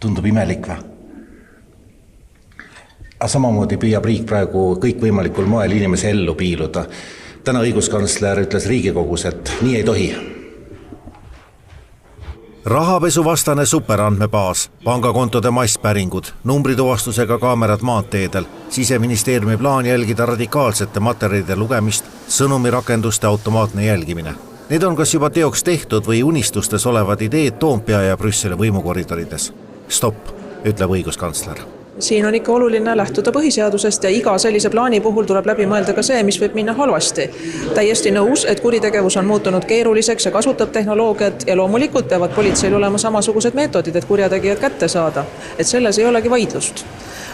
Tundub imelik või? Aga samamoodi püüab riik praegu kõikvõimalikul moel inimese ellu piiluda. Täna õiguskantsler ütles Riigikogus, et nii ei tohi. Rahapesuvastane superandmebaas, pangakontode masspäringud, numbrituvastusega kaamerad maanteedel, Siseministeeriumi plaan jälgida radikaalsete materjalide lugemist, sõnumirakenduste automaatne jälgimine. Need on kas juba teoks tehtud või unistustes olevad ideed Toompea ja Brüsseli võimukoridorides. Stopp, ütleb õiguskantsler. Siin on ikka oluline lähtuda põhiseadusest ja iga sellise plaani puhul tuleb läbi mõelda ka see, mis võib minna halvasti. Täiesti nõus, et kuritegevus on muutunud keeruliseks ja kasutab tehnoloogiat ja loomulikult peavad politseil olema samasugused meetodid, et kurjategijad kätte saada. Et selles ei olegi vaidlust.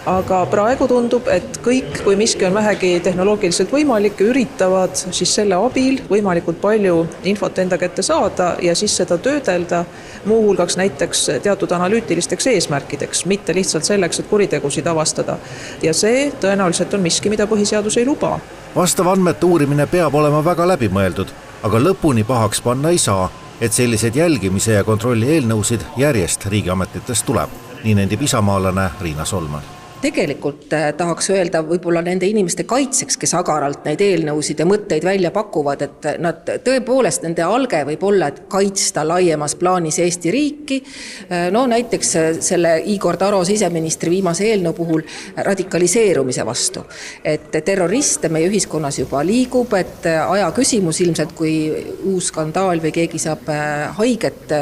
Aga praegu tundub, et kõik, kui miski on vähegi tehnoloogiliselt võimalik, üritavad siis selle abil võimalikult palju infot enda kätte saada ja siis seda töödelda muuhulgaks näiteks teatud analüütilisteks eesmärkideks, mitte lihtsalt selleks, et kuritegusid avastada. Ja see tõenäoliselt on miski, mida põhiseadus ei luba. Vastav andmete uurimine peab olema väga läbimõeldud, aga lõpuni pahaks panna ei saa, et sellised jälgimise ja kontrolli eelnõusid järjest riigiametitest tuleb. Nii nendib isamaalane Riina Solman. Tegelikult tahaks öelda võib-olla nende inimeste kaitseks, kes agaralt neid eelnõusid ja mõtteid välja pakuvad, et nad tõepoolest nende alge võib olla, et kaitsta laiemas plaanis Eesti riiki. No näiteks selle Igor Taro siseministri viimase eelnõu puhul radikaliseerumise vastu. Et terroriste meie ühiskonnas juba liigub, et aja küsimus ilmselt, kui uus skandaal või keegi saab haiget,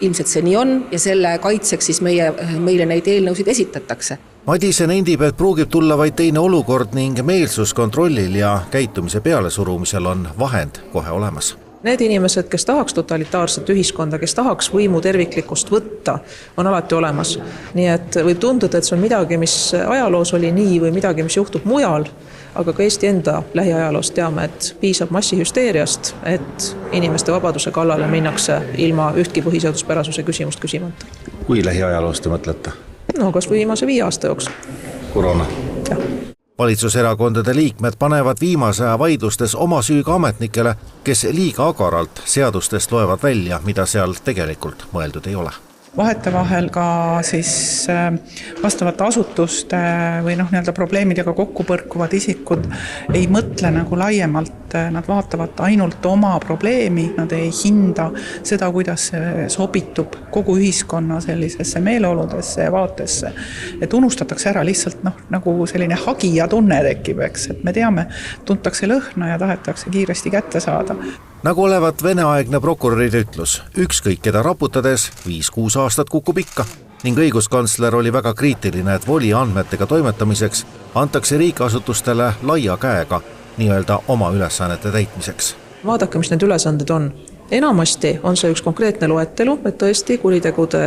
ilmselt see nii on ja selle kaitseks siis meile neid eelnõusid esitatakse. Madise nendib, et pruugib tulla vaid teine olukord ning meelsuskontrollil ja käitumise pealesurumisel on vahend kohe olemas. Need inimesed, kes tahaks totalitaarset ühiskonda, kes tahaks võimu terviklikkust võtta, on alati olemas. Nii et võib tunduda, et see on midagi, mis ajaloos oli nii või midagi, mis juhtub mujal, aga ka Eesti enda lähiajaloost teame, et piisab massihüsteeriast, et inimeste vabaduse kallale minnakse ilma ühtki põhiseaduspärasuse küsimust küsimata. Kui lähiajaloost te mõtlete? No kas või viimase 5 aasta jooksul. Koroona. Ja. Valitsuserakondade liikmed panevad viimase aja vaidlustes oma süüga ametnikele, kes liiga agaralt seadustest loevad välja, mida seal tegelikult mõeldud ei ole. Vahetevahel ka siis vastavate asutuste või probleemidega kokku põrkuvad isikud ei mõtle nagu laiemalt, nad vaatavad ainult oma probleemi, nad ei hinda seda, kuidas see sobitub kogu ühiskonna sellisesse meeleoludesse ja vaatesse. Et unustatakse ära lihtsalt nagu selline hagija tunne tekib, eks, et me teame, tuntakse lõhna ja tahetakse kiiresti kätte saada. Nagu olevat veneaegne prokurörid ütlus, ükskõik keda raputades 5-6 aastat kukub ikka ning õiguskantsler oli väga kriitiline, et voli andmetega toimetamiseks antakse riigiasutustele laia käega nii-öelda oma ülesannete täitmiseks. Vaadake, mis need ülesanded on. Enamasti on see üks konkreetne loetelu, et tõesti kuritegude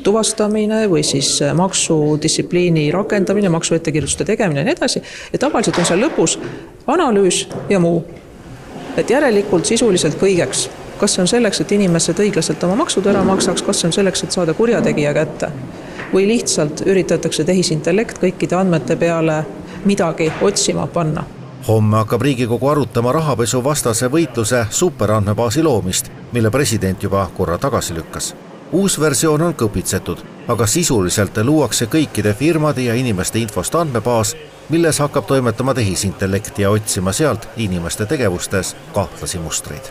tuvastamine või siis maksudistsipliini rakendamine, maksuettekirjutuste tegemine ja nii edasi. Ja tavaliselt on seal lõpus analüüs ja muu. Et järelikult sisuliselt kõigeks. Kas see on selleks, et inimesed õiglaselt oma maksud ära maksaks, kas see on selleks, et saada kurjategija kätte? Või lihtsalt üritatakse tehisintellekt kõikide andmete peale midagi otsima panna? Homme hakkab Riigikogu arutama rahapesu vastase võitluse superandmebaasi loomist, mille president juba korra tagasi lükkas. Uus versioon on kõpitsetud, aga sisuliselt luuakse kõikide firmade ja inimeste infost andmebaas, milles hakkab toimetama tehisintellekt ja otsima sealt inimeste tegevustes kahtlasi mustreid.